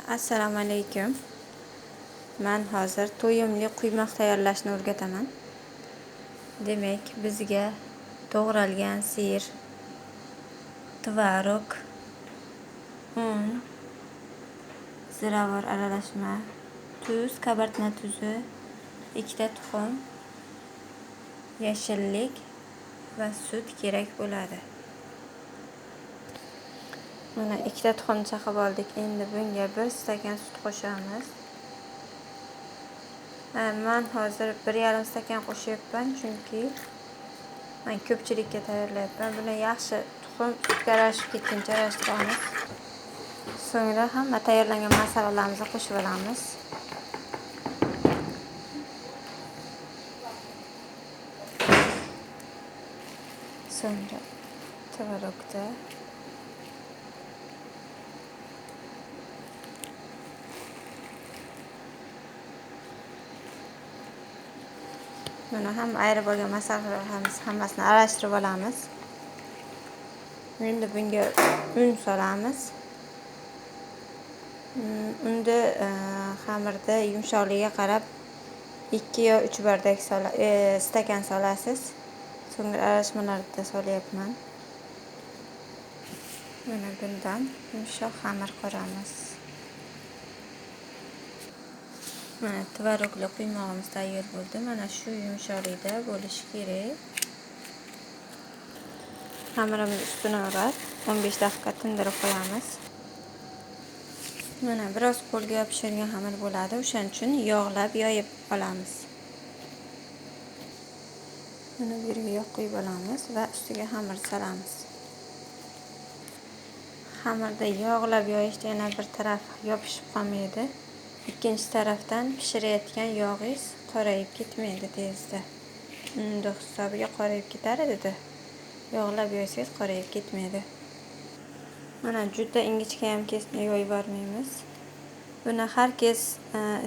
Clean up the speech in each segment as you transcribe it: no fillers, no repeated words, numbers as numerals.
Assalomu alaykum. Men hozir to'yimli quymoq tayyorlashni o'rgataman. Demak, bizga to'g'ralgan sir, tvorog, un, ziravor aralashma, tuz, kabartma tuzi, 2 ta tuxum, yashillik va sut kerak bo'ladi. Mana 2 ta tuxum chaqib oldik. Endi bunga 1 stakan sut qo'shamiz. Men hozir 1,5 stakan qo'shyapman, chunki men ko'pchilikka tayyorlayapman. Buni yaxshi tuxum sutga aralashib ketguncha aralashtiramiz. So'ngra hamma tayyorlangan masalliqlarimizni qo'shib olamiz. So'ngra tvorogda mana ham ayirib olgan masalliqlarimiz hammasini aralashtirib olamiz. Endi bunga un solamiz. Unda xamirda yumshoqligiga qarab 2 yo 3 bardak stakan solasiz. So'ngra aralashmalarni solyapman. Mana bundan yumshoq xamir quramiz. Mana tvorogli quymog'imiz tayyor bo'ldi. Mana shu yumshoqlikda bo'lishi kerak. Xamirimiz ustini o'rab 15 daqiqa tindirib qo'yamiz. Mana biroz qo'lga yopishadigan xamir bo'ladi. O'shaning uchun yog'lab yoyib olamiz. Buni bu yerga yog' quyib olamiz va ustiga xamir solamiz. Xamirda yog'lab yoyishda yana bir taraf yopishib qolmaydi. Ikkinchi tarafdan pishirayotgan yog'ingiz qorayib ketmaydi tezda. Unda hisobiga qorayib ketar edi. Yog'lab yoysangiz qorayib ketmaydi. Mana juda ingichka ham kesib yoyib yubormaymiz. Buni har kes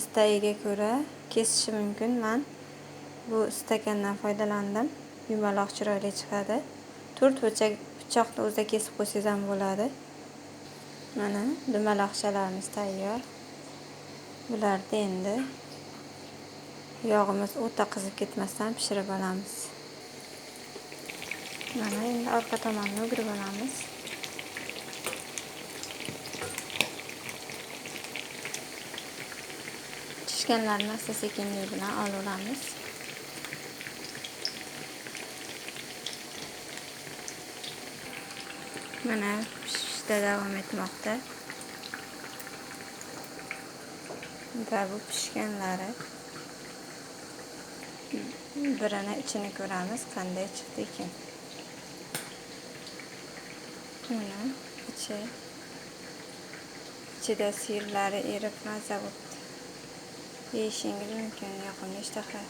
istagiga ko'ra kesishi mumkin. Men bu stakandan foydalandim. Yumaloq chiroyli chiqadi. 4 burchak pichoqni o'zida kesib qo'ysangiz ham bo'ladi. Mana dumaloqchalarimiz tayyor. Bularni endi yog'imiz o'ta qizib ketmasdan pishirib olamiz. Mana endi orqa tomonni o'girib olamiz. Pishganlarni asta-sekinlik bilan olamiz. Mana pishishda davom etmoqda. Va bu pishganlari birini ichini ko'ramiz, qanday chiqdi ekan. Mana ichida sirlari erib maza bo'libdi. Yeyishingiz mumkin, yoqimli ishtaha.